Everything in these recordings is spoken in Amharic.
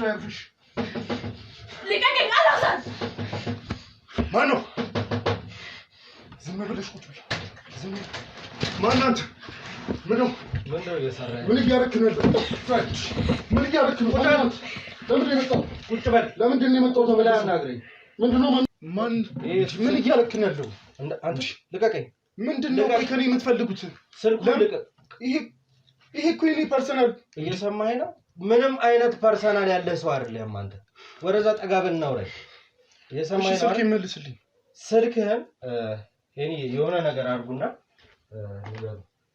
ያርፍሽ ልቀቀኝ አላውሳት ማነው ዝም ብለሽ ቁጭ በይ ዝም ማን አንተ ምነው እየሰራህ ምን እያደረክ ነው ምን እያደረክ ነው ለምንድን ነው የመጣው ቁጭ በል ለምንድን ነው የመጣው ተበላ አናግረኝ ምንድነው ማን ምን እያደረክ ነው ያለው አንቺ ልቀቀኝ ምንድነው ከኔ የምትፈልጉት ስልኩን ልቀቅ ይሄ እኮ የኔ ፐርሰናል እየሰማኸኝ ነው ምንም አይነት ፐርሰናል ያለ ሰው አይደለም አንተ ወረዛ ጠጋብን እናውራኝ እየሰማኸኝ ነው ስልክ ይመልስልኝ ስልክህን የኔ የሆነ ነገር አድርጉና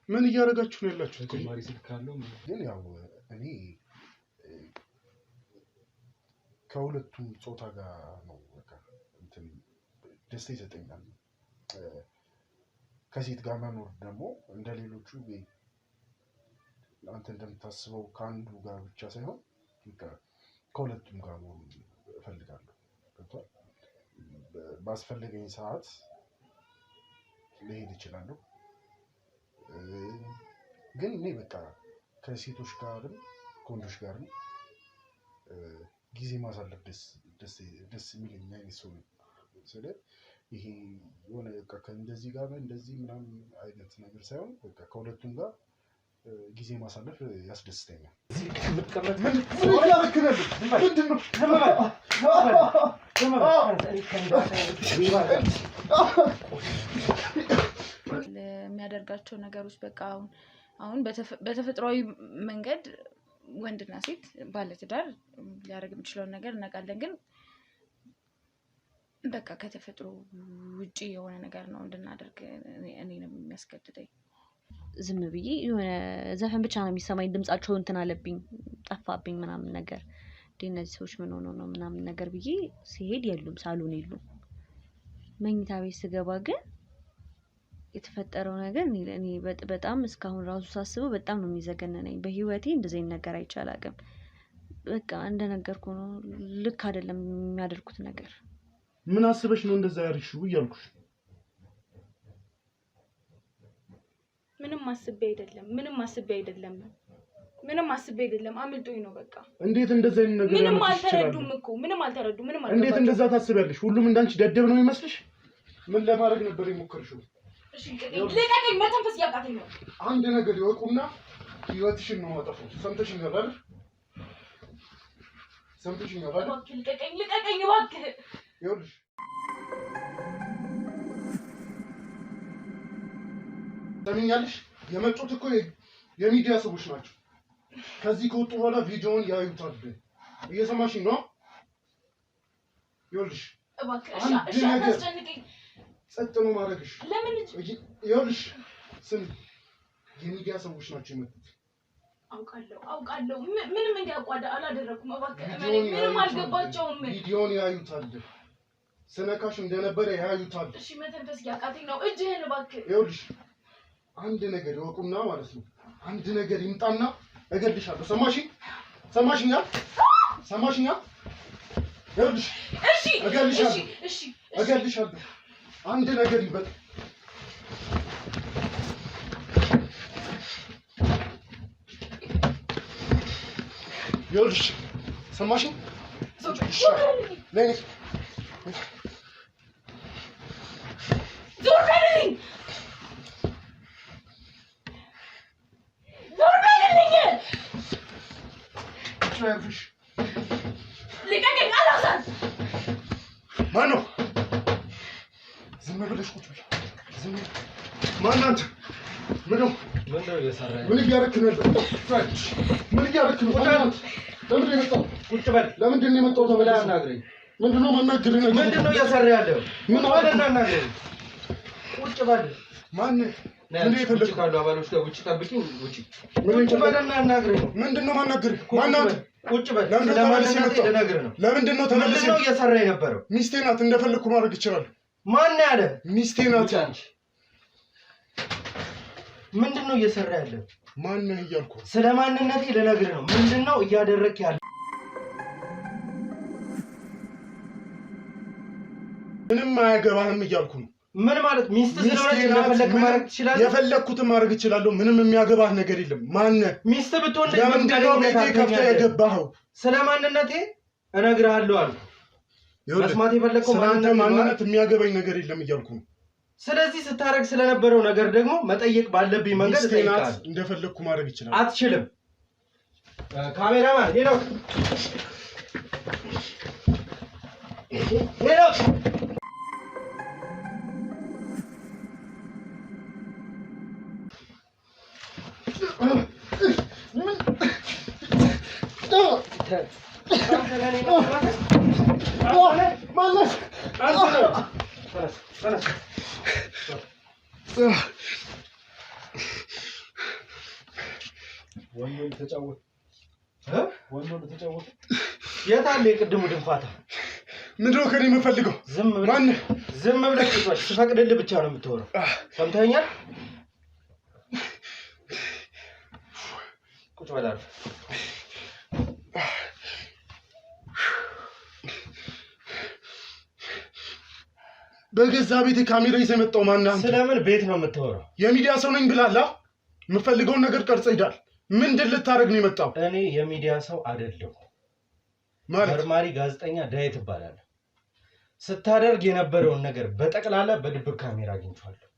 ምን እያደረጋችሁ ነው ያላችሁት ተማሪ ስልክ አለው ግን ያው እኔ ከሁለቱም ጾታ ጋር ነው በቃ እንትን ደስታ ይሰጠኛል ከሴት ጋር መኖር ደግሞ እንደሌሎቹ አንተ እንደምታስበው ካንዱ ጋር ብቻ ሳይሆን ከሁለቱም ጋር ነው እፈልጋለሁ ገብቷል ባስፈልገኝ ሰዓት ልሄድ እችላለሁ ግን እኔ በቃ ከሴቶች ጋርም ከወንዶች ጋርም ጊዜ ማሳለፍ ደስ የሚለኝ አይነት ሰው ስለዚህ ይሄ የሆነ በቃ ከእንደዚህ ጋር እንደዚህ ምናምን አይነት ነገር ሳይሆን በቃ ከሁለቱም ጋር ጊዜ ማሳለፍ ያስደስተኛል ምትቀመጥ ምን ያረክነል ምንድነው የሚያደርጋቸው ነገሮች በቃ አሁን በተፈጥሯዊ መንገድ ወንድና ሴት ባለትዳር ሊያደርግ የሚችለው ነገር እናውቃለን ግን በቃ ከተፈጥሮ ውጪ የሆነ ነገር ነው እንድናደርግ እኔንም የሚያስገድደኝ ዝም ብዬ የሆነ ዘፈን ብቻ ነው የሚሰማኝ ድምጻቸው እንትን አለብኝ ጠፋብኝ ምናምን ነገር እነዚህ ሰዎች ምን ሆነው ነው ምናምን ነገር ብዬ ሲሄድ የሉም ሳሎን የሉም መኝታ ቤት ስገባ ግን የተፈጠረው ነገር እኔ በጣም እስካሁን ራሱ ሳስበው በጣም ነው የሚዘገነነኝ በህይወቴ እንደዚህ ነገር አይቻላቅም በቃ እንደነገርኩ ነው ልክ አይደለም የሚያደርጉት ነገር ምን አስበሽ ነው እንደዛ ያርሽው ይያልኩሽ ምንም አስቤ አይደለም አምልጦኝ ነው በቃ እንዴት እንደዛ አይነት ነገር ምንም አልተረዱም እኮ ምንም አልተረዱም እንዴት እንደዛ ታስቢያለሽ ሁሉም እንዳንቺ ደደብ ነው የሚመስልሽ ምን ለማድረግ ነበር የሞከርሽው እሺ ለቀቀኝ መተንፈስ ያቃተኝ ነው አንድ ነገር ይወቁና ህይወትሽን ነው ማጠፋው ሰምተሽኛል አይደል ልቀቀኝ እባክህ ይኸውልሽ ሰሚኛለሽ የመጡት እኮ የሚዲያ ሰዎች ናቸው ከዚህ ከወጡ በኋላ ቪዲዮውን ያዩታል እየሰማሽኝ ነው ይኸውልሽ እባክህ እሺ አታስጨንቀኝ ጸጥ ነው ማድረግሽ ለምን ይኸውልሽ ስም የሚዲያ ሰዎች ናቸው የመጡት አውቃለሁ ምንም እንዲያቋዳ አላደረኩም እባክህ ምንም አልገባቸውም ቪዲዮውን ያዩታል ስነካሽ እንደነበረ ያዩታል እሺ መተንፈስ ያቃተኝ ነው እጅህን እባክህ ይኸውልሽ አንድ ነገር ይወቁና ማለት ነው አንድ ነገር ይምጣና እገልሻለሁ ሰማሽኛ ይኸውልሽ እሺ እገልሻለሁ አንድ ነገር ይበል ይኸውልሽ ሰማሽኝ ነይ ዞር በልልኝ ያርፍሽ ልቀቀኝ አላውሳት ማነው ዝም ብለሽ ቁጭ በይ ዝም ማን አንተ ምነው እየሰራህ ምን እያደረክ ነው ምን እያደረክ ነው ለምንድን ነው የመጣው ቁጭ በል ለምንድን ነው የመጣው ተበላ አናግረኝ ምንድነው ማናገር ነገር ምንድነው እየሰራህ ያለው ምን ወደና አናግረኝ ቁጭ በል ማን ምን ይፈልጋል ካሉ አባሎች ጋር ውጪ ጠብቂኝ ውጪ ቁጭ በልና አናግረኝ ምንድነው ማናገር ማናት ቁጭ በል ለምንድን ነው ተመልሰህ ነው እየሰራህ የነበረው ሚስቴ ናት እንደፈለኩ ማድረግ ይችላል ማን ያለ ሚስቴ ናት ምንድነው እየሰራህ ያለው ማን ነህ እያልኩ ስለማንነቴ ልነግርህ ነው ምንድነው እያደረክ ያለው ምንም አያገባህም እያልኩ ነው ምን ማለት ሚስት ስለሆነች እንደፈለክ ማድረግ ትችላለህ? የፈለኩትን ማድረግ እችላለሁ። ምንም የሚያገባህ ነገር የለም። ማን ሚስት ብትሆን ለምንድን ነው ቤቴ ከፍተህ የገባኸው? ስለማንነቴ እነግርሃለሁ አልኩ። መስማት የፈለከው ማንነት የሚያገባኝ ነገር የለም እያልኩ ነው። ስለዚህ ስታረግ ስለነበረው ነገር ደግሞ መጠየቅ ባለብኝ መንገድ ጠይቃለሁ። እንደፈለኩ ማድረግ ይችላል። አትችልም። ካሜራማን ሄሎ ወንዶን ተጫወተ የት አለ የቅድሙ ድንፋታ? ምንድን ነው ከኔ የምፈልገው? ዝም ብለህ ስፈቅድልህ ብቻ ነው የምትወራው። ሰምተኸኛል? ቁጭ በል አልኩህ። በገዛ ቤት ካሜራ ይዘህ የመጣው ማን አንተ? ስለምን ቤት ነው የምትወራው? የሚዲያ ሰው ነኝ ብላላ የምፈልገውን ነገር ቀርጸህ ሄዳል። ምንድን ልታረግ ነው የመጣው? እኔ የሚዲያ ሰው አይደለሁ። መርማሪ ጋዜጠኛ ዳዊት እባላለሁ። ስታደርግ የነበረውን ነገር በጠቅላላ በድብቅ ካሜራ አግኝቻለሁ።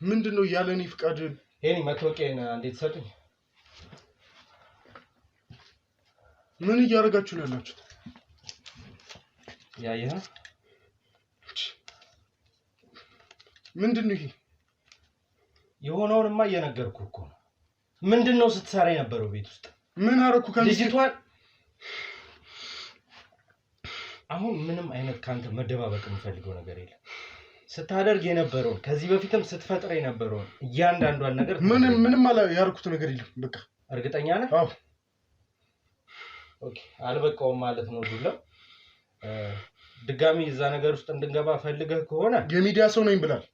ምንድነው ያለ እኔ ፍቃድ? የኔ መታወቂያን እንዴት ሰጡኝ? ምን እያደረጋችሁ ነው ያላችሁት? ያየህ ምንድነው ይሄ? የሆነውንማ እየነገርኩህ እኮ ነው። ምንድነው ስትሰራ የነበረው ቤት ውስጥ? ምን አረኩ? ልጅቷን አሁን ምንም አይነት ካንተ መደባበቅ የምፈልገው ነገር የለም። ስታደርግ የነበረውን ከዚህ በፊትም ስትፈጥር የነበረውን እያንዳንዷን ነገር ምንም ያርኩት ነገር የለም። በቃ እርግጠኛ ነህ? አዎ። ኦኬ፣ አልበቃውም ማለት ነው ዱላ። ድጋሚ እዛ ነገር ውስጥ እንድንገባ ፈልገህ ከሆነ የሚዲያ ሰው ነኝ ብላል።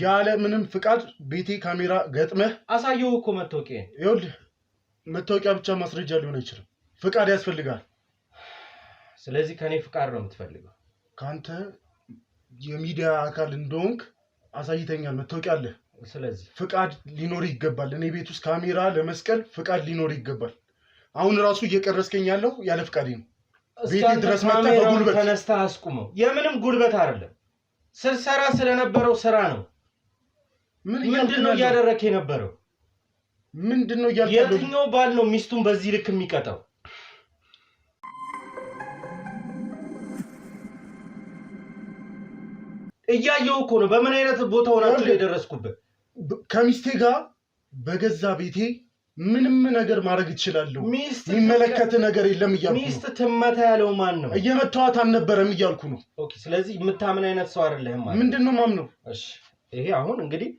ያለ ምንም ፍቃድ ቤቴ ካሜራ ገጥመህ አሳየው እኮ መታወቂያ። ይኸውልህ መታወቂያ ብቻ ማስረጃ ሊሆን አይችልም። ፍቃድ ያስፈልጋል። ስለዚህ ከኔ ፍቃድ ነው የምትፈልገው? ካንተ የሚዲያ አካል እንደሆንክ አሳይተኛል። መታወቂያ አለ። ስለዚህ ፍቃድ ሊኖር ይገባል። እኔ ቤት ውስጥ ካሜራ ለመስቀል ፍቃድ ሊኖር ይገባል። አሁን ራሱ እየቀረስከኝ ያለው ያለ ፍቃድ ነው። ቤቴ ድረስ መጥተህ በጉልበት ተነስተህ አስቁመው። የምንም ጉልበት አይደለም። ስልሰራ ስለነበረው ስራ ነው። ምንድነው እያደረክ የነበረው? ምንድነው እያደረክ? የትኛው ባል ነው ሚስቱን በዚህ ልክ የሚቀጣው? እያየው እኮ ነው በምን አይነት ቦታ ሆናችሁ የደረስኩበት። ከሚስቴ ጋር በገዛ ቤቴ ምንም ነገር ማድረግ እችላለሁ። የሚመለከት ነገር የለም እያልኩ ነው። ሚስት ትመታ ያለው ማን ነው? እየመታዋት አልነበረም እያልኩ ነው። ኦኬ፣ ስለዚህ የምታምን አይነት ሰው አይደለህም ማለት። ምንድነው ማምነው? እሺ፣ ይሄ አሁን እንግዲህ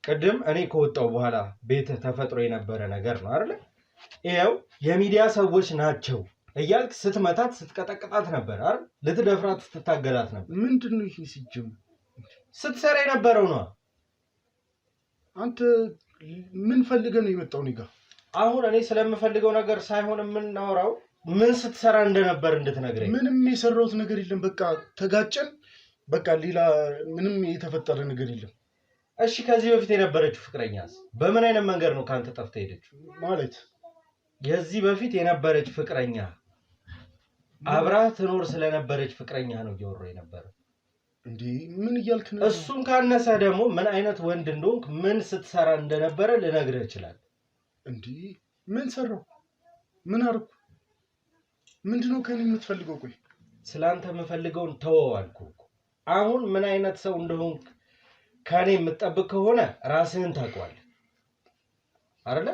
ቅድም እኔ ከወጣው በኋላ ቤት ተፈጥሮ የነበረ ነገር ነው አይደል? ይሄው የሚዲያ ሰዎች ናቸው እያልክ ስትመታት ስትቀጠቅጣት ነበር አይደል? ልትደፍራት ስትታገላት ነበር። ምንድነው ይሄ? ሲጀም ስትሰራ የነበረው ነው። አንተ ምን ፈልገህ ነው የመጣው እኔ ጋር? አሁን እኔ ስለምፈልገው ነገር ሳይሆን የምናወራው ምን ስትሰራ እንደነበር እንድትነግረኝ። ምንም የሰራሁት ነገር የለም። በቃ ተጋጨን። በቃ ሌላ ምንም የተፈጠረ ነገር የለም። እሺ፣ ከዚህ በፊት የነበረችው ፍቅረኛስ በምን አይነት መንገድ ነው ካንተ ጠፍታ ሄደችው? ማለት የዚህ በፊት የነበረች ፍቅረኛ አብራ ትኖር ስለነበረች ፍቅረኛ ነው እያወራሁ የነበረው። እንዴ ምን እያልክ ነው? እሱን ካነሰ ደግሞ ምን አይነት ወንድ እንደሆንክ ምን ስትሰራ እንደነበረ ልነግርህ እችላለሁ። እንዴ ምን ሰራው? ምን አርኩ? ምንድነው ከኔ የምትፈልገው? ቆይ ስላንተ የምፈልገውን ተወው አልኩህ እኮ። አሁን ምን አይነት ሰው እንደሆንክ ከኔ የምትጠብቅ ከሆነ ራስህን ታውቀዋለህ አይደለ?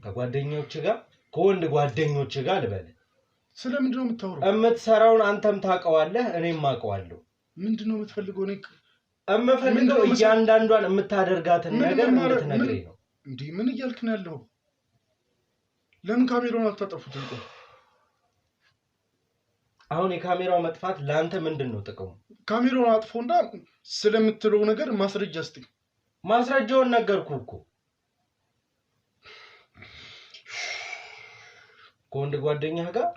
ከጓደኞች ጋር ከወንድ ጓደኞች ጋር ልበል። ስለምንድን ነው የምታወራው? የምትሰራውን አንተም ታውቀዋለህ፣ እኔም አውቀዋለሁ። ምንድነው የምትፈልገው? እኔ የምፈልገው እያንዳንዷን የምታደርጋትን ነገር እንድትነግረኝ ነው። እንዴ ምን እያልክ ነው ያለው? ለምን ካሜራውን አታጠፉት? አሁን የካሜራው መጥፋት ለአንተ ምንድን ነው ጥቅሙ? ካሜራውን አጥፎና ስለምትለው ነገር ማስረጃ ስጠኝ። ማስረጃውን ነገርኩህ እኮ። ከወንድ ጓደኛህ ጋር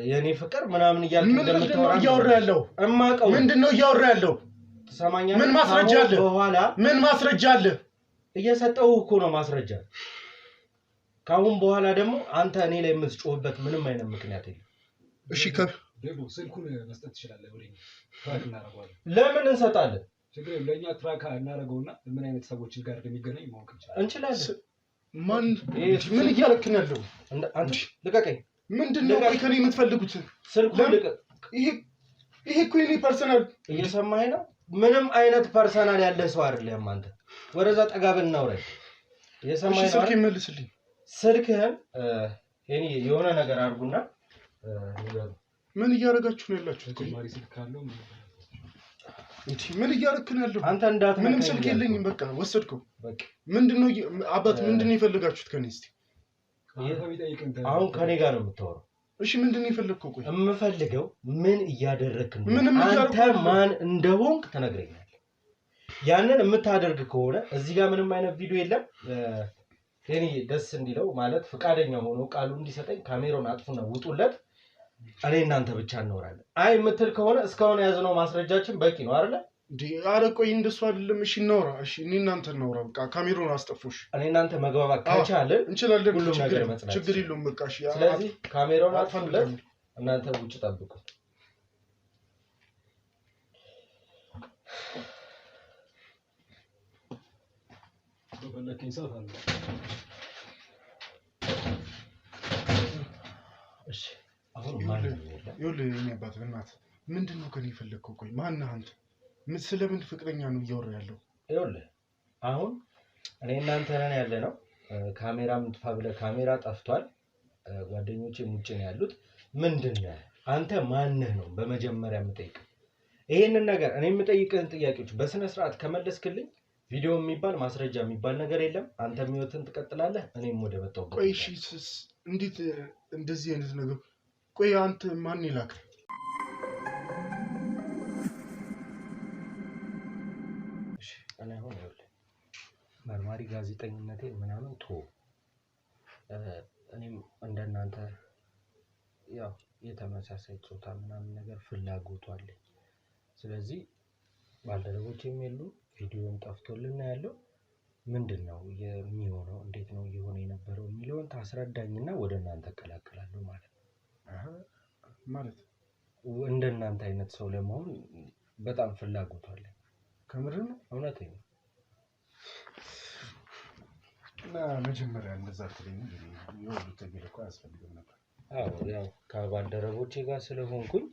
የኔ ፍቅር ምናምን እያልክ እንደምታወራ እያወራ ያለው እማቀው ምንድነው እያወራ ያለው? ተሰማኛለህ? ምን ማስረጃ አለ? በኋላ ምን ማስረጃ አለ? እየሰጠው እኮ ነው ማስረጃ። ካሁን በኋላ ደግሞ አንተ እኔ ላይ የምትጮህበት ምንም አይነት ምክንያት የለም። እሺ ደቡ ስልኩን መስጠት ትችላለህ። ወደኛ ትራክ እናደርገዋለን። ለምን እንሰጣለን? ችግር የለም። ለእኛ ትራክ እናደርገውና ምን አይነት ሰዎች ጋር እንደሚገናኝ ማወቅ እንችላለን። ማን ምን እያለክ ነው ያለው? አንተ ልቀቀኝ። ምንድነው ከኔ የምትፈልጉት? ስልኩን ልቀቅ። ይሄ እኮ የኔ ፐርሰናል። እየሰማኸኝ ነው? ምንም አይነት ፐርሰናል ያለ ሰው አይደለም አንተ። ወደዛ ጠጋ ብለን እናውራ። እየሰማኸኝ ነው? ስልክ ይመልስልኝ። ስልክህን እኔ የሆነ ነገር አድርጉና ምን እያደረጋችሁ ነው ያላችሁት? ተጨማሪ ስልክ ካለው ምን እያደረክ ነው ያለው? አንተ እንዳት ምንም ስልክ የለኝም። በቃ ወሰድከው። በቃ ምንድነው አባት ምንድነው የፈለጋችሁት ከኔ? እስቲ አሁን ከኔ ጋር ነው የምታወራው። እሺ ምንድነው የፈለግከው? ቆይ የምፈልገው ምን እያደረክ ነው? አንተ ማን እንደሆንክ ተነግረኛለህ። ያንን የምታደርግ ከሆነ እዚህ ጋር ምንም አይነት ቪዲዮ የለም። እኔ ደስ እንዲለው ማለት ፍቃደኛ ሆኖ ቃሉ እንዲሰጠኝ ካሜራውን አጥፉና ውጡለት። እኔ እናንተ ብቻ እናወራለን። አይ የምትል ከሆነ እስካሁን ያዝነው ማስረጃችን በቂ ነው አይደል? ኧረ ቆይ እንደሱ አይደለም። እሺ እናውራ። እሺ እኔ እናንተ እናውራ። በቃ ካሜራውን አስጠፉሽ። እኔ እናንተ መግባባት ከቻለን እንችላለን። ሁሉም ነገር መጽናት ችግር የለውም። በቃ እሺ። ስለዚህ ካሜራውን አጥፉለት። እናንተ ውጭ ጠብቁ። በለከኝ ሰዓት አለ። እሺ አሁን ማን ይኸውልህ የእኔ አባት በእናትህ ምንድነው ከኔ የፈለግከው? ቆይ ማነህ አንተ? ስለምን ፍቅረኛ ነው እያወራ ያለው? ይኸውልህ አሁን እኔ እናንተ ነን ያለ ነው። ካሜራም ጥፋ ብለህ ካሜራ ጠፍቷል። ጓደኞቼም ውጭ ነው ያሉት። ምንድነው አንተ ማነህ ነው በመጀመሪያ የምጠይቅህ። ይሄንን ነገር እኔ የምጠይቅህን ጥያቄዎች በስነ ስርዓት ከመለስክልኝ ቪዲዮ የሚባል ማስረጃ የሚባል ነገር የለም። አንተ ህይወትን ትቀጥላለህ፣ እኔም ወደ መጣሁበት። ቆይ እሺ እንዴት እንደዚህ አይነት ነገር? ቆይ አንተ ማን ይላክ? እሺ እኔ አሁን ይኸውልህ መርማሪ ጋዜጠኝነቴ ምናምን ቶ እኔም እንደናንተ ያው የተመሳሳይ ጾታ ምናምን ነገር ፍላጎቱ አለኝ። ስለዚህ ባልደረቦቼም የሉ ቪዲዮን ጠፍቶልና ያለው ምንድነው የሚሆነው? እንዴት ነው እየሆነ የነበረው የሚለውን ታስረዳኝና ወደ እናንተ እቀላቀላለሁ ማለት ነው። ማለት እንደናንተ አይነት ሰው ለመሆን በጣም ፍላጎቱ አለኝ። ከምር ነው? እውነቴን ነው። እና መጀመሪያ እንደዛ ትለኝ ይወሉ ተገለ እኮ አያስፈልግም ነበር። አዎ ያው ከባልደረቦቼ ጋር ስለሆንኩኝ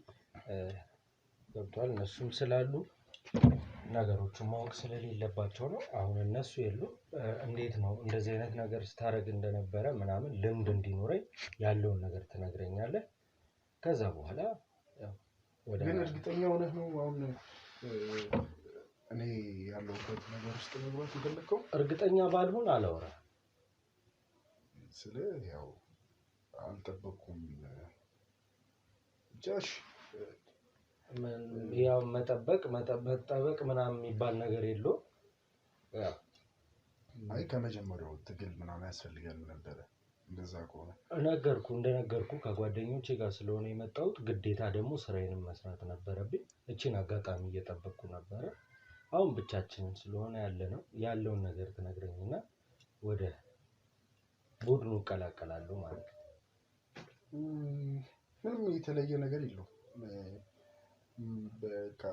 ገብቷል። እነሱም ስላሉ ነገሮችን ማወቅ ስለሌለባቸው ነው። አሁን እነሱ የሉ እንዴት ነው እንደዚህ አይነት ነገር ስታደርግ እንደነበረ ምናምን ልምድ እንዲኖረኝ ያለውን ነገር ትነግረኛለህ። ከዛ በኋላ ያው ወደ ግን እርግጠኛ ሆነህ ነው አሁን እኔ ያለሁበት ነገር ውስጥ መግባት የፈለከው? እርግጠኛ ባልሆን አላወራም። ስለ ያው አልጠበቅኩም። ጃሽ ያው መጠበቅ ምናምን የሚባል ነገር የለው። ያው አይ ከመጀመሪያው ትግል ምናምን ያስፈልጋል ነበር። እንደዛ ከሆነ እንደነገርኩ ከጓደኞቼ ጋር ስለሆነ የመጣሁት ግዴታ ደግሞ ስራዬንም መስራት ነበረብኝ። እቺን አጋጣሚ እየጠበቅኩ ነበረ። አሁን ብቻችንን ስለሆነ ያለውን ነገር ትነግረኝና ወደ ቡድኑ እቀላቀላለሁ ማለት ነው። ምንም የተለየ ነገር የለውም። በቃ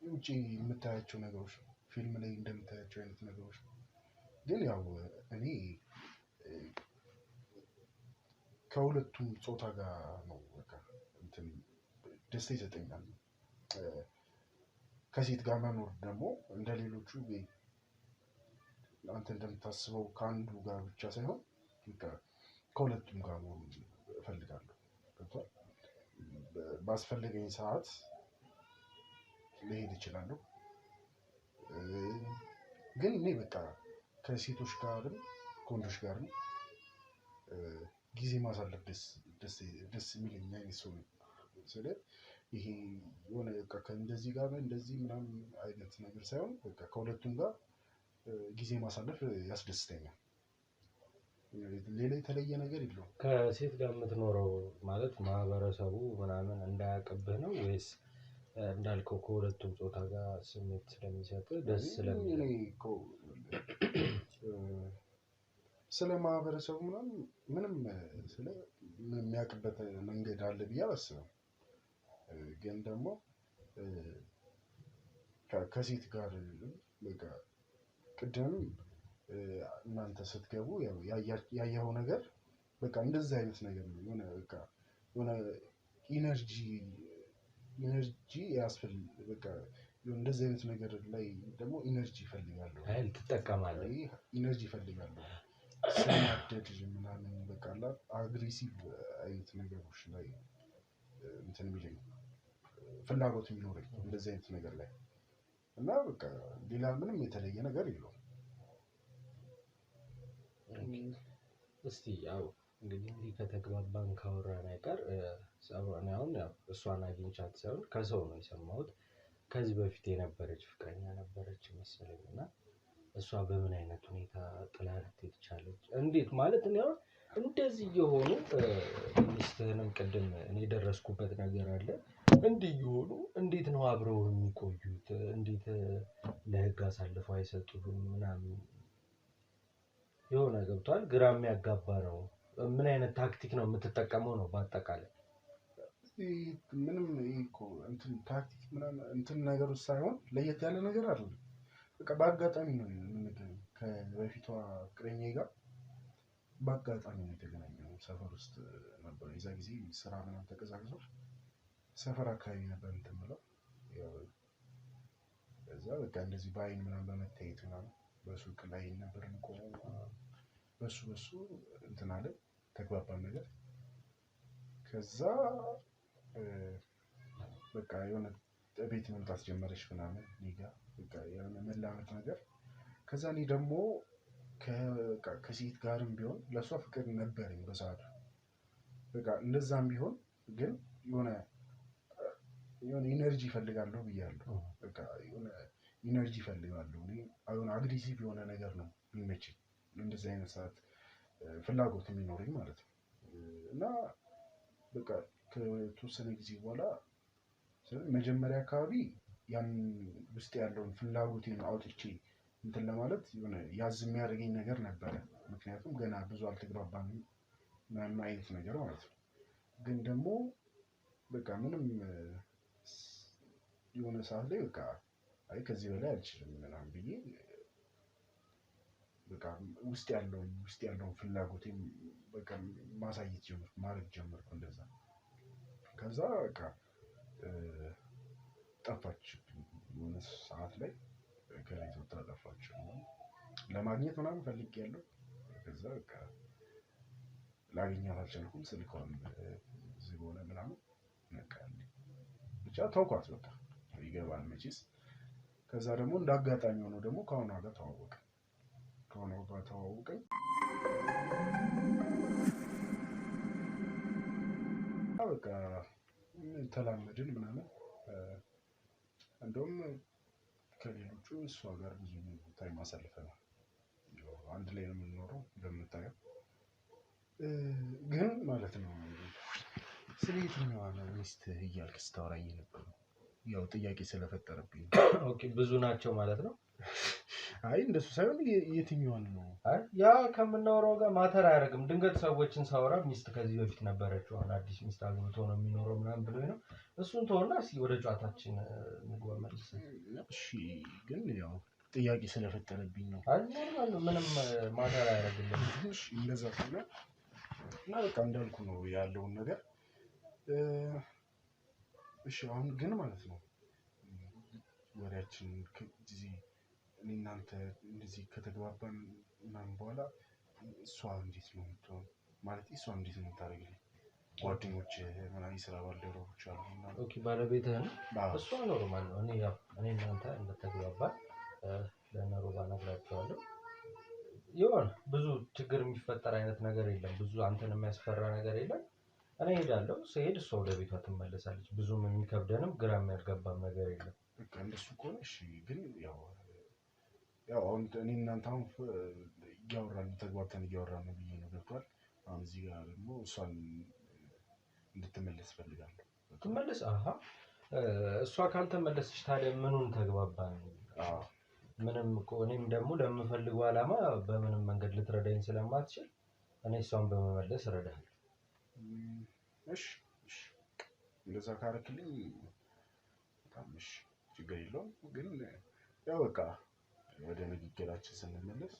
ውጪ የምታያቸው ነገሮች ነው። ፊልም ላይ እንደምታያቸው አይነት ነገሮች ነው። ግን ያው እኔ ከሁለቱም ጾታ ጋር ነው በቃ እንትን ደስታ ይሰጠኛል። ከሴት ጋር መኖር ደግሞ እንደሌሎቹ አንተ እንደምታስበው ከአንዱ ጋር ብቻ ሳይሆን ከሁለቱም ጋር መሆን እፈልጋለሁ። ገብቶሃል? ባስፈለገኝ ሰዓት ልሄድ እችላለሁ። ግን እኔ በቃ ከሴቶች ጋርም ከወንዶች ጋርም ጊዜ ማሳለፍ ደስ የሚለኝ አይነት ሰው ነው። ስለዚህ ይሄ የሆነ በቃ ከእንደዚህ ጋር እንደዚህ ምናምን አይነት ነገር ሳይሆን በቃ ከሁለቱም ጋር ጊዜ ማሳለፍ ያስደስተኛል። ሌላ የተለየ ነገር የለውም። ከሴት ጋር የምትኖረው ማለት ማህበረሰቡ ምናምን እንዳያውቅብህ ነው ወይስ እንዳልከው ከሁለቱም ጾታ ጋር ስሜት ስለሚሰጥ ደስ ስለሚል? ስለ ማህበረሰቡ ምንም ስለ የሚያውቅበት መንገድ አለ ብዬ አላስብም። ግን ደግሞ ከሴት ጋር በቃ ቅድም እናንተ ስትገቡ ያየኸው ነገር በቃ እንደዚህ አይነት ነገር ነው። የሆነ ኢነርጂ በቃ እንደዚህ አይነት ነገር ላይ ደግሞ ኢነርጂ ይፈልጋለሁ። ኃይል ትጠቀማለህ? ኢነርጂ ይፈልጋለሁ። ስናደድ ምናምን በቃ አግሬሲቭ አይነት ነገሮች ላይ እንትን የሚለኝ ፍላጎት የሚኖረኝ እንደዚህ አይነት ነገር ላይ እና በቃ ሌላ ምንም የተለየ ነገር የለውም። እስቲ ያው እንግዲህ ከተግባባን ካወራን አይቀር እኔ አሁን ያው እሷን አግኝቻት ሳይሆን ከሰው ነው የሰማሁት። ከዚህ በፊት የነበረች ፍቅረኛ ነበረች መሰለኝ እና እሷ በምን አይነት ሁኔታ ጥላ ልትሄድ ቻለች? እንዴት ማለት እኔ አሁን እንደዚህ እየሆኑ ሚስትህንም ቅድም እኔ የደረስኩበት ነገር አለ። እንዲህ እየሆኑ እንዴት ነው አብረው የሚቆዩት? እንዴት ለህግ አሳልፈው አይሰጡህም ምናምን? የሆነ ገብቷል፣ ግራ የሚያጋባ ነው። ምን አይነት ታክቲክ ነው የምትጠቀመው ነው በአጠቃላይ? ምንም እኮ እንትን ታክቲክ ምናምን እንትን ነገር ውስጥ ሳይሆን ለየት ያለ ነገር አይደለም። በቃ በአጋጣሚ ነው የምንገናኘው። ከበፊቷ ፍቅረኛዬ ጋር በአጋጣሚ ነው የተገናኘነው። ሰፈር ውስጥ ነበር የዛ ጊዜ ስራ ምናምን ተቀዛቅዞ ሰፈር አካባቢ ነበር እንትን ብለው ከዛ በቃ እንደዚህ በአይን ምናምን በመታየት ምናምን በሱቅ ላይ ነበር የምቆመው። በሱ እንትን አለ ተግባባን ነገር። ከዛ በቃ የሆነ ቤት መምጣት ጀመረች ምናምን እኔ ጋር በቃ የሆነ መላመድ ነገር። ከዛ እኔ ደግሞ ከሴት ጋርም ቢሆን ለእሷ ፍቅር ነበረኝ በሰዓቱ። በቃ እንደዛም ቢሆን ግን የሆነ ኢነርጂ እፈልጋለሁ ብያለሁ። በቃ የሆነ ኢነርጂ እፈልጋለሁ። እኔ አሁን አግሬሲቭ የሆነ ነገር ነው የሚመቸኝ እንደዚህ አይነት ሰዓት ፍላጎት የሚኖረኝ ማለት ነው። እና በቃ ከተወሰነ ጊዜ በኋላ መጀመሪያ አካባቢ ያን ውስጥ ያለውን ፍላጎቴን አውጥቼ እንትን ለማለት የሆነ ያዝ የሚያደርገኝ ነገር ነበረ። ምክንያቱም ገና ብዙ አልተግባባንም ምናምን አይነት ነገር ማለት ነው። ግን ደግሞ በቃ ምንም የሆነ ሰዓት ላይ በቃ አይ ከዚህ በላይ አልችልም ምናምን ብዬ በቃ ውስጥ ያለውን ፍላጎቴን በቃ ማሳየት ጀመርኩ፣ ማድረግ ጀመርኩ እንደዛ። ከዛ በቃ ጠፋች። የሆነ ሰዓት ላይ ከቤት ወጥታ ጠፋች። ለማግኘት ምናምን ፈልጌያለሁ። ከዛ በቃ ላገኛት አልቻልኩም። ስልኳን ዝግ ሆነ ምናምን በቃ ብቻ ተውኳት። በቃ ይገባል መቼስ። ከዛ ደግሞ እንደ አጋጣሚ ሆኖ ደግሞ ከአሁኗ ጋር ተዋወቅን። በቃ ተላመድን ምናምን። እንደውም ከሌሎቹ እሷ ጋር ብዙ ታይም አሳልፈናል። አንድ ላይ ነው የምንኖረው እንደምታየው። ግን ማለት ነው ስለ የትኛዋ ነው ሚስትህ እያልክ ስታወራኝ ነበር? ያው ጥያቄ ስለፈጠረብኝ። ኦኬ ብዙ ናቸው ማለት ነው? አይ እንደሱ ሳይሆን የትኛዋን ነው? አይ ያ ከምናወራው ጋር ማተር አያደርግም። ድንገት ሰዎችን ሳወራ ሚስት ከዚህ በፊት ነበረችው አሁን አዲስ ሚስት አግብቶ ነው የሚኖረው ምናምን ብሎኝ ነው። እሱን ተወና እስኪ ወደ ጨዋታችን እንግባ መልሰን። እሺ ግን ያው ጥያቄ ስለፈጠረብኝ ነው። አይ ኖርማል ነው፣ ምንም ማተር አያደርግልም። እሺ እንደዛ ከሆነ እና በቃ እንዳልኩ ነው ያለውን ነገር። እሺ አሁን ግን ማለት ነው ወሬያችን እዚህ እኔ እናንተ እንደዚህ ከተግባባን ምናምን በኋላ እሷ እንዴት ነው የምትሆን? ማለት እሷ እንዴት ነው የምታደርግልኝ? ጓደኞች ምናምን የስራ ባልደረቦች አሉ እና ኦኬ ባለቤትህን እሷ ኖርማል ነው። እኔ እናንተ እንደተግባባን ለነሮባ ነግራቸዋለሁ። የሆነ ብዙ ችግር የሚፈጠር አይነት ነገር የለም። ብዙ አንተን የሚያስፈራ ነገር የለም። እኔ ሄዳለሁ፣ ስሄድ እሷ ወደ ቤቷ ትመለሳለች። ብዙም የሚከብደንም ግራ የሚያጋባም ነገር የለም። በቃ እንደሱ ከሆነ እሺ። ግን ያው አሁን እኔ እናንተ አሁን እያወራን ተግባብተን እያወራን ነው ብዬ ነው ገብቷል። አሁን እዚህ ጋር ደግሞ እሷን እንድትመለስ ፈልጋለሁ። ትመለስ? አሃ እሷ ካልተመለሰች ታዲያ ምኑን ተግባባን? ምንም እኮ እኔም ደግሞ ለምፈልገው ዓላማ በምንም መንገድ ልትረዳኝ ስለማትችል እኔ እሷን በመመለስ እረዳለሁ። እሺ እንደዛ ካረክልኝ በጣም እሺ፣ ችግር የለውም። ግን ያው በቃ ወደ ንግግራችን ስንመለስ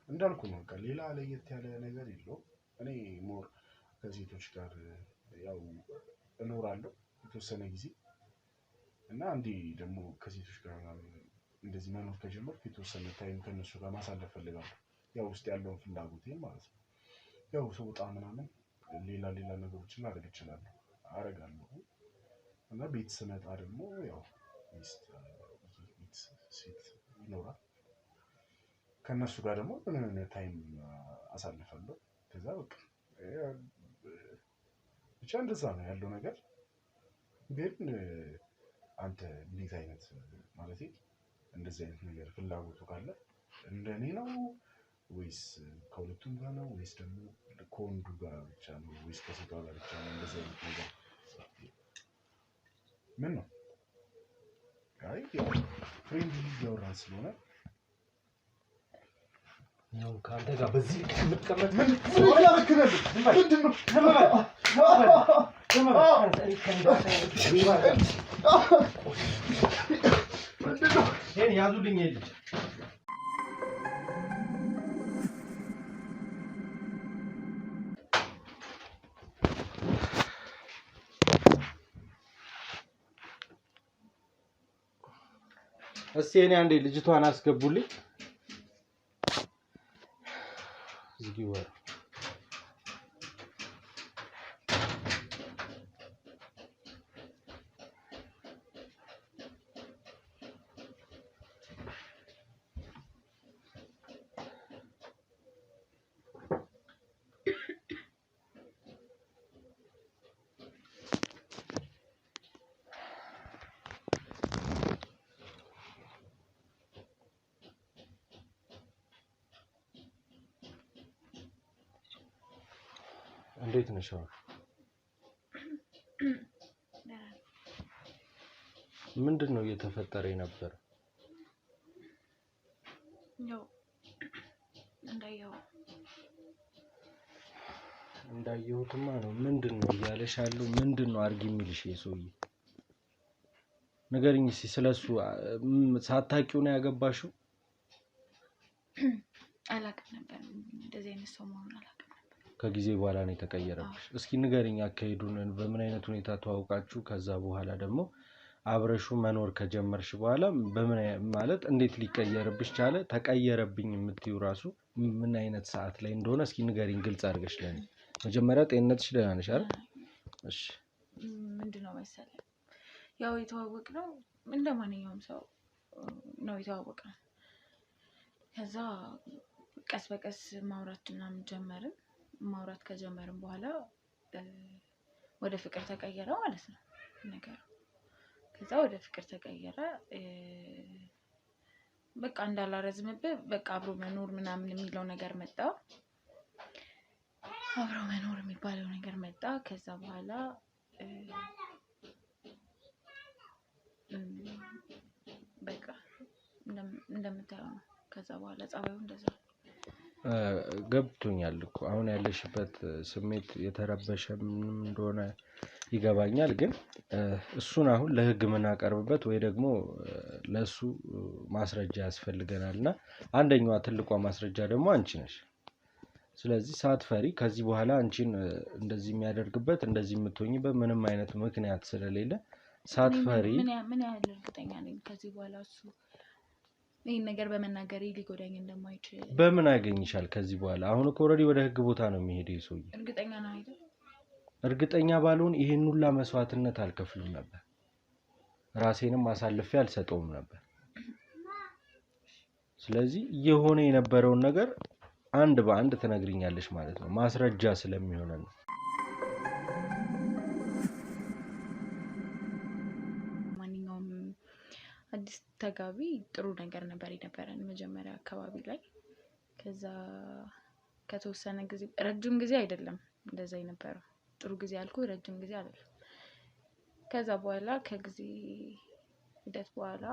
እንዳልኩ ነው። በቃ ሌላ ለየት ያለ ነገር የለውም። እኔ ሞር ከሴቶች ጋር ያው እኖራለሁ የተወሰነ ጊዜ እና እንዴ ደግሞ ከሴቶች ጋር እንደዚህ መኖር ከጀመርኩ የተወሰነ ታይም ከነሱ ጋር ማሳለፍ ፈልጋለሁ። ያው ውስጥ ያለውን ፍላጎቴን ማለት ነው። ያው ስወጣ ምናምን ሌላ ነገሮችን ላደርግ እችላለሁ አደርጋለሁ። እና ቤት ስመጣ ደግሞ ያው ሴት ይኖራል። ከነሱ ጋር ደግሞ ምን ታይም አሳልፋለሁ። ከዛ በቃ ብቻ እንደዛ ነው ያለው ነገር። ግን አንተ እንዴት አይነት ማለት እንደዚህ አይነት ነገር ፍላጎቱ ካለ እንደኔ ነው ወይስ ከሁለቱም ጋር ነው ወይስ ደግሞ ከወንዱ ጋር ብቻ ነው ወይስ ከሴቷ ጋር ብቻ ነው? እንደዚህ አይነት ነገር ምን ነው? አይ ፍሬንድሊ እያወራን ስለሆነ ነው ከአንተ ጋር በዚህ የምትቀመጥ ምን ያደርግልህ? ምንድን ነው? ይሄን ያዙልኝ ልጅ እስቲ እኔ አንዴ ልጅቷን አስገቡልኝ። እዚህ ወር እንዴት ነሽ? ምንድን ነው እየተፈጠረ የነበረ? ያው እንዳየሁትማ ነው። ምንድን ነው እያለሽ ያለው? ምንድን ነው አድርጊ የሚልሽ የሰውዬ? ንገሪኝ እስኪ ስለሱ። ሳታውቂው ነው ያገባሽው? አላውቅም ነበር እንደዚህ አይነት ሰው መሆኑን አላውቅም። ከጊዜ በኋላ ነው የተቀየረብሽ? እስኪ ንገሪኝ አካሄዱን። በምን አይነት ሁኔታ ተዋውቃችሁ ከዛ በኋላ ደግሞ አብረሹ መኖር ከጀመርሽ በኋላ በምን ማለት እንዴት ሊቀየርብሽ ቻለ? ተቀየረብኝ የምትይው ራሱ ምን አይነት ሰዓት ላይ እንደሆነ እስኪ ንገሪኝ ግልጽ አድርገሽ ለኔ። መጀመሪያ ጤንነትሽ ደህና ነሽ አይደል? እሺ ምንድነው መሰለህ ያው የተዋወቅነው እንደማንኛውም ሰው ነው የተዋወቅነው። ከዛ ቀስ በቀስ ማውራት ምናምን ጀመርን። ማውራት ከጀመርን በኋላ ወደ ፍቅር ተቀየረ ማለት ነው ነገር። ከዛ ወደ ፍቅር ተቀየረ። በቃ እንዳላረዝምብህ በቃ አብሮ መኖር ምናምን የሚለው ነገር መጣ። አብሮ መኖር የሚባለው ነገር መጣ። ከዛ በኋላ በቃ እንደምታየው ነው። ከዛ በኋላ ጸባዩ እንደዛ ገብቶኛል እኮ አሁን ያለሽበት ስሜት የተረበሸ ምንም እንደሆነ ይገባኛል። ግን እሱን አሁን ለህግ የምናቀርብበት ወይ ደግሞ ለሱ ማስረጃ ያስፈልገናል እና አንደኛዋ ትልቋ ማስረጃ ደግሞ አንቺ ነሽ። ስለዚህ ሳትፈሪ ከዚህ በኋላ አንቺን እንደዚህ የሚያደርግበት እንደዚህ የምትሆኝበት ምንም አይነት ምክንያት ስለሌለ ሳትፈሪ ምን ያህል እርግጠኛ ነኝ ከዚህ በኋላ እሱ ይሄን ነገር በመናገር ሊጎዳኝ እንደማይችል። በምን ያገኝሻል ከዚህ በኋላ? አሁን እኮ ኦልሬዲ ወደ ህግ ቦታ ነው የሚሄደው ሰውዬ። እርግጠኛ ነህ አይደል? እርግጠኛ ባልሆን ይሄን ሁላ መስዋዕትነት አልከፍልም ነበር። ራሴንም አሳልፌ አልሰጠውም ነበር። ስለዚህ የሆነ የነበረውን ነገር አንድ በአንድ ትነግሪኛለሽ ማለት ነው፣ ማስረጃ ስለሚሆን ነው። ማንኛውም አዲስ ተጋቢ ጥሩ ነገር ነበር የነበረን መጀመሪያ አካባቢ ላይ። ከዛ ከተወሰነ ጊዜ ረጅም ጊዜ አይደለም እንደዛ የነበረው ጥሩ ጊዜ አልኩ ረጅም ጊዜ አይደለም ከዛ በኋላ ከጊዜ ሂደት በኋላ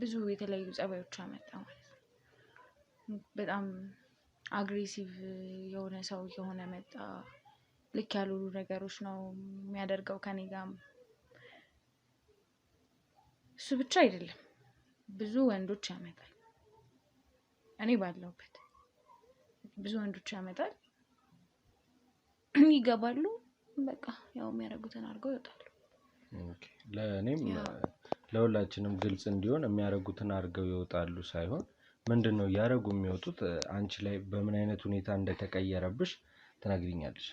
ብዙ የተለያዩ ጸባዮች አመጣ ማለት ነው በጣም አግሬሲቭ የሆነ ሰው የሆነ መጣ ልክ ያልሆኑ ነገሮች ነው የሚያደርገው ከኔ ጋር እሱ ብቻ አይደለም ብዙ ወንዶች ያመጣል እኔ ባለውበት ብዙ ወንዶች ያመጣል ይገባሉ በቃ ያው የሚያደርጉትን አድርገው ይወጣሉ ኦኬ ለኔም ለሁላችንም ግልጽ እንዲሆን የሚያደርጉትን አድርገው ይወጣሉ ሳይሆን ምንድነው ያደርጉ የሚወጡት አንቺ ላይ በምን አይነት ሁኔታ እንደተቀየረብሽ ትነግሪኛለሽ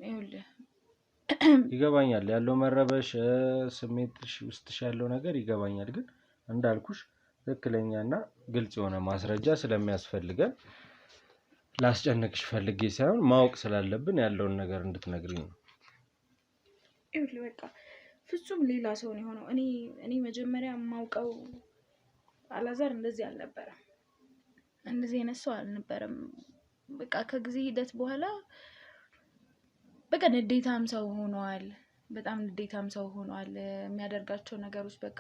ይኸውልህ ይገባኛል ያለው መረበሽ ስሜትሽ ውስጥሽ ያለው ነገር ይገባኛል ግን እንዳልኩሽ ትክክለኛና ግልጽ የሆነ ማስረጃ ስለሚያስፈልገን ላስጨንቅሽ ፈልጌ ሳይሆን ማወቅ ስላለብን ያለውን ነገር እንድትነግሪኝ ነው ይኸውልህ በቃ ፍጹም ሌላ ሰው ነው የሆነው እኔ መጀመሪያ የማውቀው አላዛር እንደዚህ አልነበረም እንደዚህ አይነት ሰው አልነበረም በቃ ከጊዜ ሂደት በኋላ በቃ ንዴታም ሰው ሆኗል በጣም ንዴታም ሰው ሆኗል የሚያደርጋቸው ነገሮች በቃ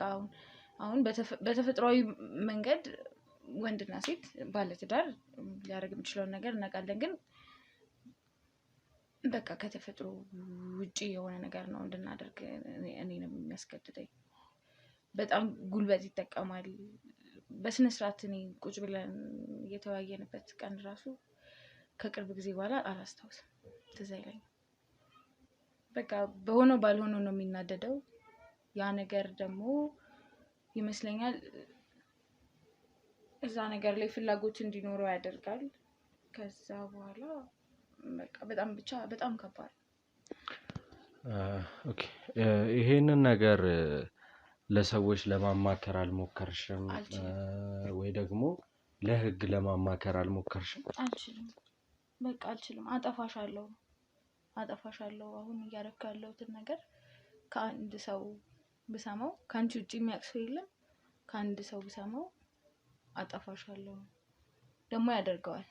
አሁን በተፈጥሯዊ መንገድ ወንድና ሴት ባለትዳር ሊያደርግ የሚችለው ነገር እናውቃለን ግን በቃ ከተፈጥሮ ውጪ የሆነ ነገር ነው እንድናደርግ እኔንም የሚያስገድደኝ በጣም ጉልበት ይጠቀማል በስነ ስርዓት እኔ ቁጭ ብለን እየተወያየንበት ቀን ራሱ ከቅርብ ጊዜ በኋላ አላስታውስም ትዝ አይለኝም በቃ በሆነው ባልሆነው ነው የሚናደደው ያ ነገር ደግሞ ይመስለኛል እዛ ነገር ላይ ፍላጎት እንዲኖረው ያደርጋል ከዛ በኋላ በቃ በጣም ከባድ ኦኬ ይሄንን ነገር ለሰዎች ለማማከር አልሞከርሽም ወይ ደግሞ ለህግ ለማማከር አልሞከርሽም አልችልም በቃ አልችልም አጠፋሻለሁ አሁን እያረካለሁትን ነገር ከአንድ ሰው ብሰማው ካንቺ ውጪ የሚያውቅ ሰው የለም ከአንድ ሰው ብሰማው አጠፋሻለሁ ደግሞ ያደርገዋል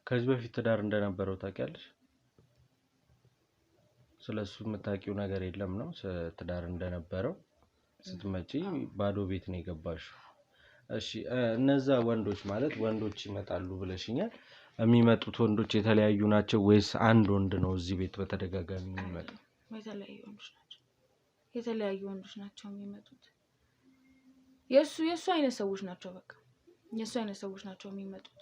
ከዚህ በፊት ትዳር እንደነበረው ታውቂያለሽ ስለሱ የምታውቂው ነገር የለም ነው ትዳር እንደነበረው ስትመጪ ባዶ ቤት ነው የገባሽው እሺ እነዛ ወንዶች ማለት ወንዶች ይመጣሉ ብለሽኛል የሚመጡት ወንዶች የተለያዩ ናቸው ወይስ አንድ ወንድ ነው እዚህ ቤት በተደጋጋሚ የሚመጣው የተለያዩ ወንዶች ናቸው የሚመጡት የሱ አይነት ሰዎች ናቸው በቃ የሱ አይነት ሰዎች ናቸው የሚመጡት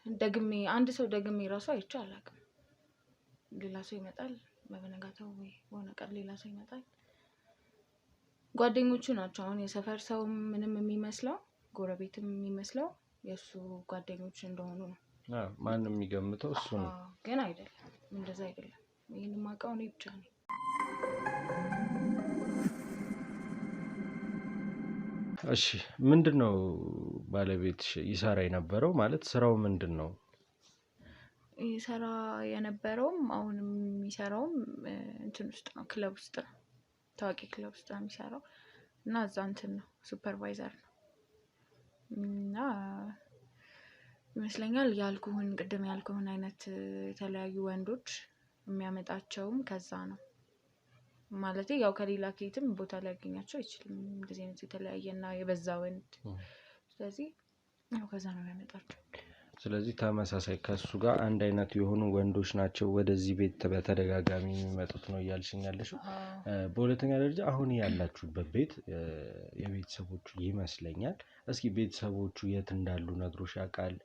ደግሜ አንድ ሰው ደግሜ ራሱ አይቼ አላውቅም ሌላ ሰው ይመጣል በበነጋታው ወይ በሆነ ቀን ሌላ ሰው ይመጣል ጓደኞቹ ናቸው አሁን የሰፈር ሰው ምንም የሚመስለው ጎረቤትም የሚመስለው የሱ ጓደኞች እንደሆኑ ነው ማንንም የሚገምተው እሱ ነው ግን አይደለም እንደዛ አይደለም ይሄንን ማውቀው እኔ ብቻ ነኝ እሺ ምንድነው ባለቤትሽ ይሰራ የነበረው ማለት ስራው ምንድነው ይሰራ የነበረውም አሁንም የሚሰራውም እንትን ውስጥ ነው ክለብ ውስጥ ነው ታዋቂ ክለብ ውስጥ ነው የሚሰራው እና እዛ እንትን ነው ሱፐርቫይዘር ነው እና ይመስለኛል ቅድም ያልኩህን አይነት የተለያዩ ወንዶች የሚያመጣቸውም ከዛ ነው ማለት ያው ከሌላ ከየትም ቦታ ላይ ያገኛቸው አይችልም እንደዚህ አይነት የተለያየና የበዛ ወንድ ስለዚህ ያው ከዛ ነው የሚያመጣቸው ስለዚህ ተመሳሳይ ከሱ ጋር አንድ አይነት የሆኑ ወንዶች ናቸው ወደዚህ ቤት በተደጋጋሚ የሚመጡት ነው እያልሽኛለሽ በሁለተኛ ደረጃ አሁን ያላችሁበት ቤት የቤተሰቦቹ ይመስለኛል እስኪ ቤተሰቦቹ የት እንዳሉ ነግሮሽ ያውቃል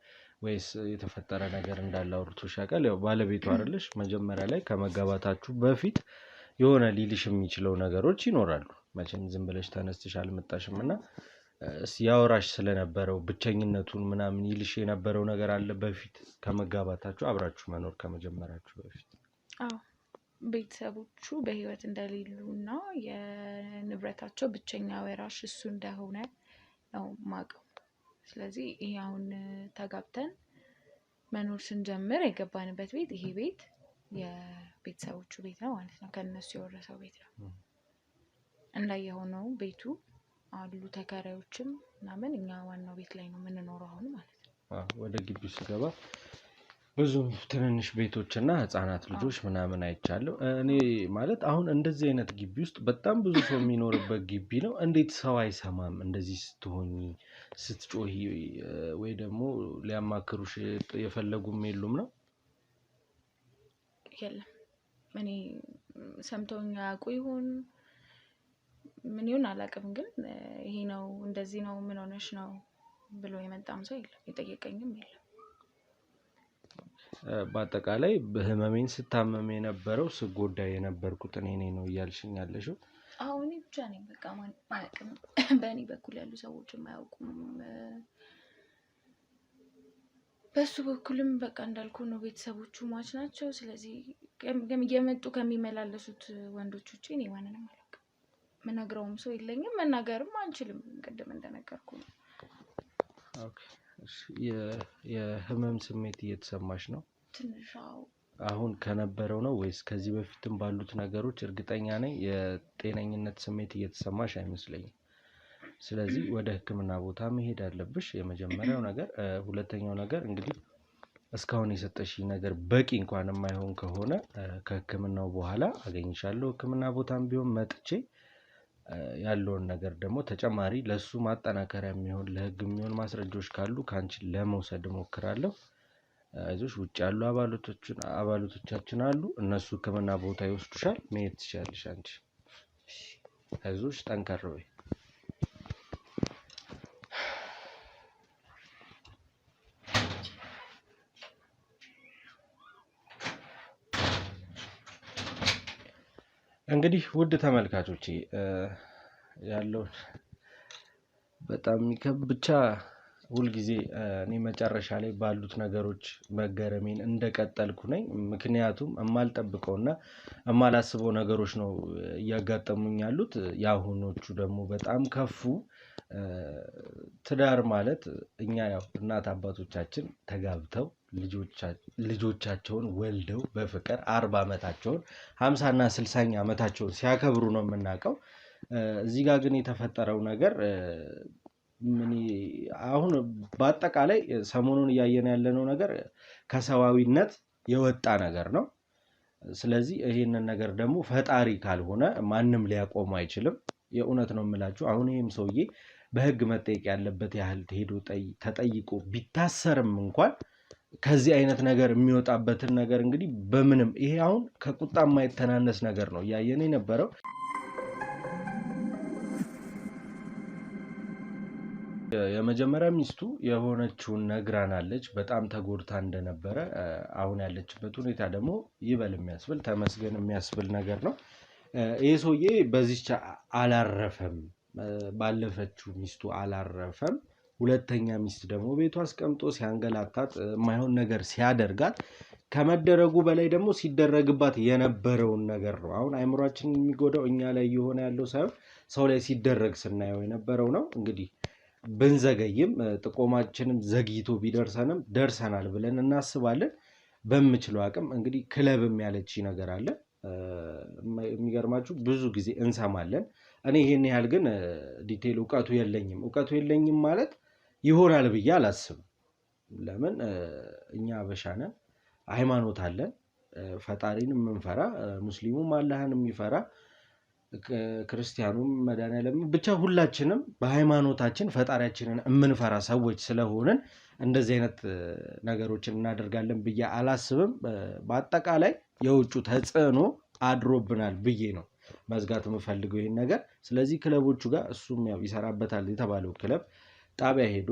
ወይስ የተፈጠረ ነገር እንዳለ አውርቶሽ ያውቃል ያው ባለቤቱ አይደለሽ መጀመሪያ ላይ ከመጋባታችሁ በፊት የሆነ ሊልሽ የሚችለው ነገሮች ይኖራሉ መቼም ዝም ብለሽ ተነስተሽ አልመጣሽምና ያወራሽ ስለነበረው ብቸኝነቱን ምናምን ይልሽ የነበረው ነገር አለ በፊት ከመጋባታችሁ አብራችሁ መኖር ከመጀመራችሁ በፊት አዎ ቤተሰቦቹ በህይወት እንደሌሉና የንብረታቸው ብቸኛ ወራሽ እሱ እንደሆነ ነው ማቀው ስለዚህ ይሄ አሁን ተጋብተን መኖር ስንጀምር የገባንበት ቤት ይሄ ቤት የቤተሰቦቹ ቤት ነው ማለት ነው ከነሱ የወረሰው ቤት ነው እንዳየኸው ነው ቤቱ አሉ ተከራዮችም ምናምን። እኛ ዋናው ቤት ላይ ነው የምንኖረው አሁን ማለት ነው። ወደ ግቢው ስገባ ብዙ ትንንሽ ቤቶችና ህፃናት ልጆች ምናምን አይቻለሁ። እኔ ማለት አሁን እንደዚህ አይነት ግቢ ውስጥ በጣም ብዙ ሰው የሚኖርበት ግቢ ነው። እንዴት ሰው አይሰማም? እንደዚህ ስትሆኚ ስትጮሂ፣ ወይ ደግሞ ሊያማክሩሽ የፈለጉም የሉም ነው? የለም እኔ ሰምተውኝ አያውቁ ይሆን ምን ይሁን አላውቅም፣ ግን ይሄ ነው እንደዚህ ነው ምን ሆነሽ ነው ብሎ የመጣም ሰው የለም፣ የጠየቀኝም የለም። በአጠቃላይ በህመሜን ስታመም የነበረው ስጎዳ የነበርኩት እኔ ነው እያልሽኝ ያለሽው? አሁን ብቻ ነኝ በቃ ማያውቅም፣ በእኔ በኩል ያሉ ሰዎችም አያውቁም። በሱ በኩልም በቃ እንዳልኩ ነው ቤተሰቦቹ ሟች ናቸው። ስለዚህ እየመጡ ከሚመላለሱት ወንዶች ውጪ እኔ ማንንም አላውቅም። ምነግረውም ሰው የለኝም፣ መናገርም አንችልም። ቅድም እንደነገርኩ ነው። ኦኬ የህመም ስሜት እየተሰማሽ ነው? ትንሽ አሁን ከነበረው ነው ወይስ ከዚህ በፊትም ባሉት ነገሮች? እርግጠኛ ነኝ የጤነኝነት ስሜት እየተሰማሽ አይመስለኝም። ስለዚህ ወደ ህክምና ቦታ መሄድ አለብሽ፣ የመጀመሪያው ነገር። ሁለተኛው ነገር እንግዲህ እስካሁን የሰጠሽ ነገር በቂ እንኳን የማይሆን ከሆነ ከህክምናው በኋላ አገኝሻለሁ። ህክምና ቦታም ቢሆን መጥቼ ያለውን ነገር ደግሞ ተጨማሪ ለሱ ማጠናከሪያ የሚሆን ለህግ የሚሆን ማስረጃዎች ካሉ ካንቺ ለመውሰድ እሞክራለሁ። አይዞሽ፣ ውጭ ያሉ አባሎቶቻችን አሉ፣ እነሱ ህክምና ቦታ ይወስዱሻል። መሄድ ትችያለሽ አንቺ። አይዞሽ፣ ጠንከር በይ። እንግዲህ ውድ ተመልካቾቼ ያለው በጣም የሚከብድ ብቻ ሁልጊዜ እኔ መጨረሻ ላይ ባሉት ነገሮች መገረሜን እንደቀጠልኩ ነኝ። ምክንያቱም የማልጠብቀውና የማላስበው ነገሮች ነው እያጋጠሙኝ ያሉት። የአሁኖቹ ደግሞ በጣም ከፉ። ትዳር ማለት እኛ ያው እናት አባቶቻችን ተጋብተው ልጆቻቸውን ወልደው በፍቅር 40 ዓመታቸውን 50 እና 60 ዓመታቸውን ሲያከብሩ ነው የምናውቀው። እዚህ ጋር ግን የተፈጠረው ነገር አሁን በአጠቃላይ ሰሞኑን እያየን ያለነው ነገር ከሰዋዊነት የወጣ ነገር ነው። ስለዚህ ይሄንን ነገር ደግሞ ፈጣሪ ካልሆነ ማንም ሊያቆም አይችልም። የእውነት ነው የምላችሁ። አሁን ይሄም ሰውዬ በህግ መጠየቅ ያለበት ያህል ሄዶ ተጠይቆ ቢታሰርም እንኳን ከዚህ አይነት ነገር የሚወጣበትን ነገር እንግዲህ በምንም ይሄ አሁን ከቁጣ የማይተናነስ ነገር ነው እያየን የነበረው። የመጀመሪያ ሚስቱ የሆነችውን ነግራናለች፣ በጣም ተጎድታ እንደነበረ። አሁን ያለችበት ሁኔታ ደግሞ ይበል የሚያስብል ተመስገን የሚያስብል ነገር ነው። ይሄ ሰውዬ በዚህች አላረፈም፣ ባለፈችው ሚስቱ አላረፈም። ሁለተኛ ሚስት ደግሞ ቤቱ አስቀምጦ ሲያንገላታት የማይሆን ነገር ሲያደርጋት ከመደረጉ በላይ ደግሞ ሲደረግባት የነበረውን ነገር ነው። አሁን አይምሯችንን የሚጎዳው እኛ ላይ የሆነ ያለው ሳይሆን ሰው ላይ ሲደረግ ስናየው የነበረው ነው። እንግዲህ ብንዘገይም ጥቆማችንም ዘግይቶ ቢደርሰንም ደርሰናል ብለን እናስባለን። በምችለው አቅም እንግዲህ ክለብም ያለች ነገር አለ። የሚገርማችሁ ብዙ ጊዜ እንሰማለን። እኔ ይሄን ያህል ግን ዲቴል እውቀቱ የለኝም ማለት ይሆናል ብዬ አላስብም። ለምን እኛ አበሻ ነን፣ ሃይማኖት አለን፣ ፈጣሪን የምንፈራ፣ ሙስሊሙም አላህን የሚፈራ፣ ክርስቲያኑም መድኃኒዓለም፣ ብቻ ሁላችንም በሃይማኖታችን ፈጣሪያችንን የምንፈራ ሰዎች ስለሆንን እንደዚህ አይነት ነገሮችን እናደርጋለን ብዬ አላስብም። በአጠቃላይ የውጩ ተጽዕኖ አድሮብናል ብዬ ነው መዝጋት የምፈልገው ይሄን ነገር። ስለዚህ ክለቦቹ ጋር እሱም ያው ይሰራበታል የተባለው ክለብ ጣቢያ ሄዶ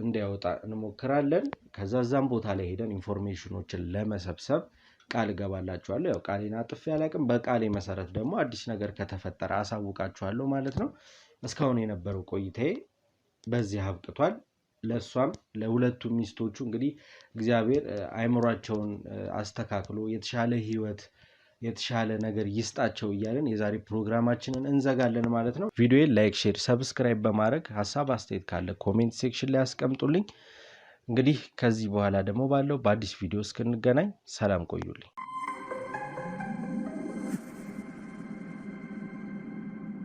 እንዲያወጣ እንሞክራለን። ከዛም ቦታ ላይ ሄደን ኢንፎርሜሽኖችን ለመሰብሰብ ቃል እገባላችኋለሁ። ያው ቃሌን አጥፌ አላቅም። በቃሌ መሰረት ደግሞ አዲስ ነገር ከተፈጠረ አሳውቃችኋለሁ ማለት ነው። እስካሁን የነበረው ቆይታዬ በዚህ አብቅቷል። ለሷም ለሁለቱ ሚስቶቹ እንግዲህ እግዚአብሔር አይምሯቸውን አስተካክሎ የተሻለ ህይወት የተሻለ ነገር ይስጣቸው እያለን የዛሬ ፕሮግራማችንን እንዘጋለን ማለት ነው። ቪዲዮዬን ላይክ፣ ሼር፣ ሰብስክራይብ በማድረግ ሀሳብ አስተያየት ካለ ኮሜንት ሴክሽን ላይ አስቀምጡልኝ። እንግዲህ ከዚህ በኋላ ደግሞ ባለው በአዲስ ቪዲዮ እስክንገናኝ ሰላም ቆዩልኝ።